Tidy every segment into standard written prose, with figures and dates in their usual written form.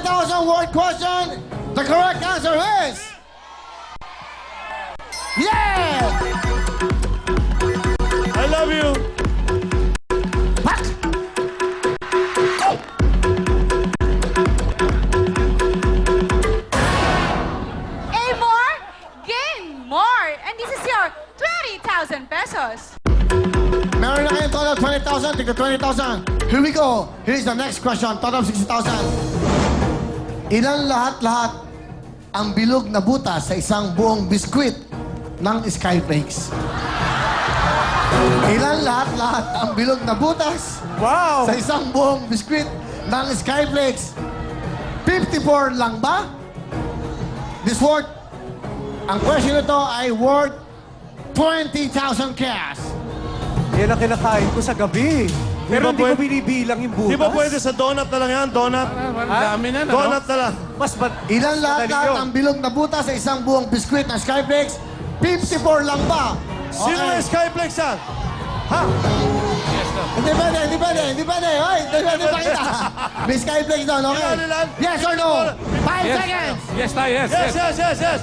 20,000 word question. The correct answer is... Yeah! I love you. Pak! Go! A more, gain more. And this is your 20,000 pesos. Meron na kayong total 20,000, tigda 20,000. Here we go. Here's the next question. Total 60,000. Ilan lahat-lahat ang bilog na butas sa isang buong biskwit ng Skyflakes? Ilan lahat-lahat ang bilog na butas Wow! sa isang buong biskwit ng Skyflakes? 54 lang ba? This worth, ang question nito ay worth 20,000 cash. Yan ang kinakain ko sa gabi. Pero ba hindi ko pwede- binibilang yung butas. Di ba pwede sa donut na lang yan? Donut? Ang dami na, no? Donut na lang. Mas ba... Ilan lahat Madali yun. ang bilog na butas sa isang buong biskwit ng Skyflakes? 54 lang ba? Sino yung Skyflex yan? Ha? Hindi pwede, hindi pwede, hindi pwede. Hoy, hindi pwede pakita. May Skyflakes doon, okay? Ilan, ilan? Yes or no? 5 Yes. seconds! Yes, tayo, yes, Yes, yes, yes, yes.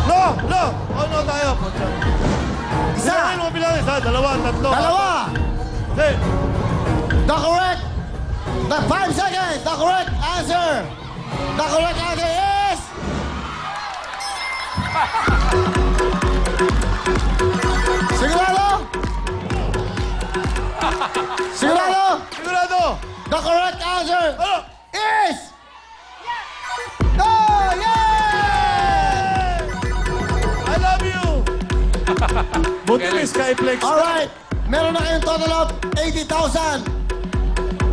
No, no. Oh, no tayo. Isa, Bilangin mo, bilangin. Isa, dalawa, tatlo. dalawa. Hey. The correct, the 5 seconds, the correct answer. The correct answer is... Sigurado? Sigurado? Sigurado. The correct answer Ano? is... Oh, yeah! I love you. Buti may Skyflex. Alright, meron na kayong total of 80,000.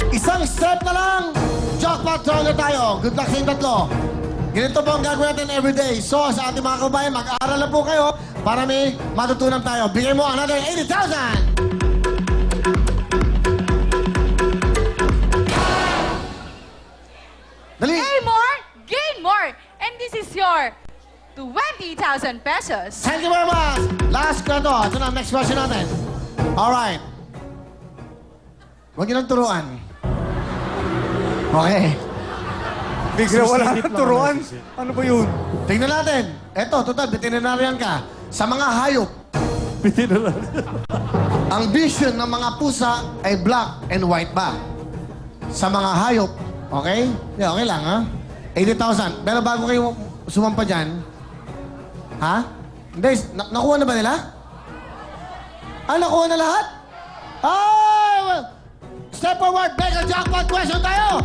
Isang step na lang, jackpot throw na tayo. Good luck sa inyong tatlo. Ganito po ang gagawin natin everyday. So, sa ating mga kabayan, mag-aaral na po kayo para may matutunan tayo. Bigay mo another 80,000! Dali! A more, gain more. And this is your 20,000 pesos. Thank you very much! Last kwento. Ito na, next question natin. Alright. Huwag niyo nang turuan. Okay. Bigla wala Susilip nang lang turuan. ako, susilip. Ano ba yun? Tingnan natin. Eto, total, veterinarian ka. Sa mga hayop, Piti na lang. ang vision ng mga pusa ay black and white ba? Sa mga hayop, okay? Yeah, okay lang, ha? 80,000. Pero bago kayo sumampa dyan, ha? Hindi, nakuha na ba nila? Ah, nakuha na lahat? Ah! Well, step forward, Mega Jackpot question tayo!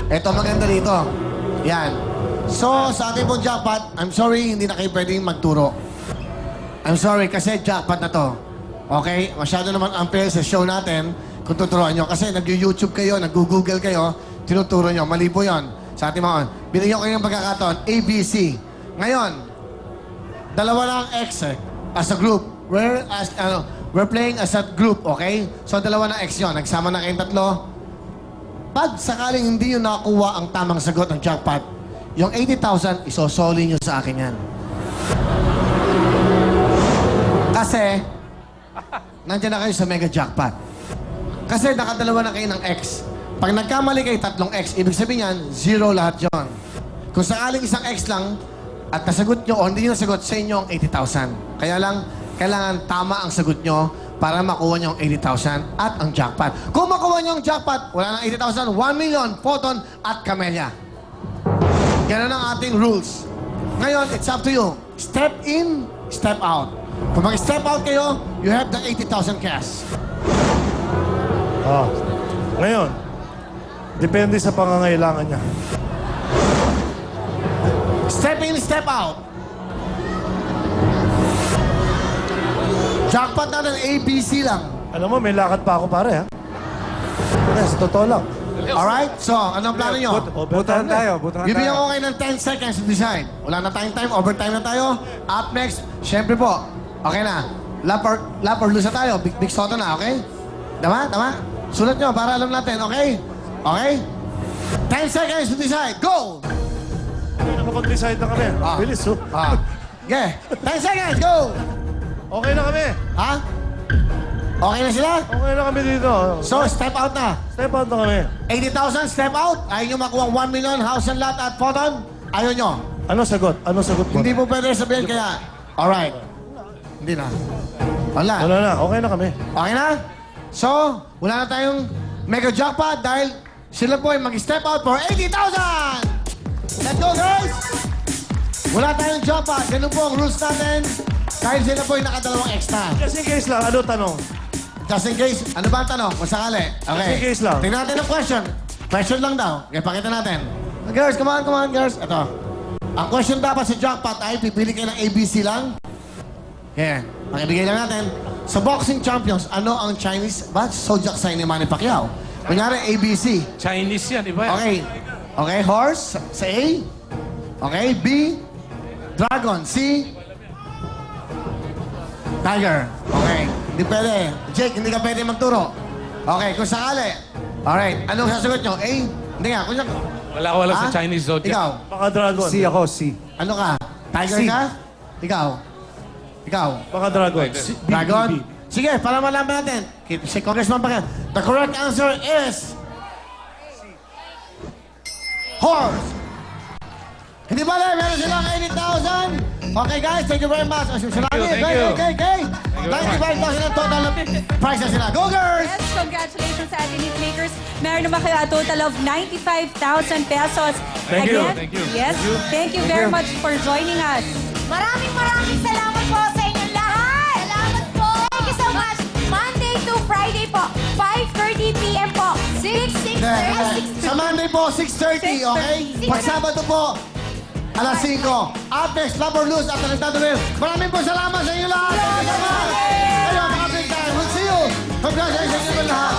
Ito maganda dito. Yan. So, sa ating pong jackpot, I'm sorry, hindi na kayo pwedeng magturo. I'm sorry, kasi jackpot na to. Okay? Masyado naman unfair sa show natin kung tuturuan nyo. Kasi nag-YouTube kayo, nag-Google kayo, tinuturo nyo. Mali po yun. Sa ating mga... Binigyan ko kayo ng pagkakataon, ABC. Ngayon, dalawa lang X as a group. We're playing as a group, okay? So, dalawa na X yun. Nagsama na kayong tatlo. Pag sakaling hindi nyo nakakuha ang tamang sagot ng jackpot, yung 80,000, isosoli nyo sa akin yan. Kasi, nandiyan na kayo sa mega jackpot. Kasi nakadalawa na kayo ng X. Pag nagkamali kayo tatlong X, ibig sabihin yan, zero lahat yon. Kung sakaling isang X lang, at nasagot nyo o hindi nyo nasagot, sa inyo ang 80,000. Kaya lang, kailangan tama ang sagot nyo para makuha nyo ang 80,000 at ang jackpot. Kung makuha nyo ang jackpot, wala nang 80,000, 1 million, Photon at Camellia. Yan ang ating rules. Ngayon, it's up to you. Step in, step out. Kung mag-step out kayo, you have the 80,000 cash. Ah. Ngayon, depende sa pangangailangan niya. Step in, step out. Jackpot natin, ABC lang. Alam mo, may lakad pa ako pare, ha? Yes, totoo lang. Alright? So, anong plano nyo? Butahan tayo, butahan Bibigyan tayo. ko kayo ng 10 seconds to decide. Wala na tayong time, overtime na tayo. Up next, syempre po, okay na. Lap or lose na tayo. Big soto na, okay? Tama? Tama? Sulat nyo para alam natin, okay? Okay? 10 seconds to decide. Go! Okay, nakapag-decide na kami. Ah. Bilis, oh. Ah. Okay. 10 seconds, go! Okay na kami. Ha? Okay na sila? Okay na kami dito. So, step out na. Step out na kami. 80,000, step out. Ayaw nyo makuha 1 million, house and lot at photon. Ayaw nyo. Ano sagot? Ano sagot mo? Hindi po pwede sabihin kaya. Alright. Hindi na. Wala. Wala na. Okay na kami. Okay na? So, wala na tayong mega jackpot dahil sila po ay mag-step out for 80,000! Let's go, guys! Wala tayong jackpot. Ganun po ang rules natin dahil sila po ay nakadalawang extra. Just in case lang, ano tanong? Just in case, ano ba ang tanong? Kung sakali. Okay. Just in case lang. Tingnan natin ang question. Question lang daw. Okay, pakita natin. Girls, come on, girls. Ito. Ang question dapat sa jackpot ay pipili kayo ng ABC lang. Okay, pakibigay lang natin. Sa boxing champions, ano ang Chinese? Ba? Zodiac sign ni Manny Pacquiao. Kunyari, ABC. Chinese yan, iba yan. Okay. Okay, horse. Sa A. Okay, B. Dragon. C. Tiger. Okay. Hindi pwede. Jake, hindi ka pwede magturo. Okay, kung sakali. Alright, anong sasagot nyo? A? Hindi nga, kunyari. Wala Ha? sa Chinese zodiac. Ikaw, Baka dragon. C ako, C. ano ka? Tiger C. ka? Ikaw. Ikaw. Baka dragon. Dragon? Sige, para malaman natin. Si Congressman Pacquiao. The correct answer is... Horse. Hindi ba meron silang 80,000? Okay guys, thank you very much. Salamat. Thank you. Okay. 95,000 ang total na prize na sila. Go girls! Yes, congratulations sa ating makers. Meron naman kayo a total of 95,000 pesos. Thank you. Again, Thank you. Yes, thank you very much for joining us. Maraming salamat po sa inyong lahat. Salamat po. Thank you so much. Monday to Friday po. 5:30 p.m. po. 6:30. Sa Monday po, 6:30, okay? Pag Sabado po, alas 5. Up next, Love or Lose at Talentado Rin. Maraming po salamat sa inyo lahat. Thank you so much. Ayun, mga big time. We'll see you. Congratulations sa inyo lahat.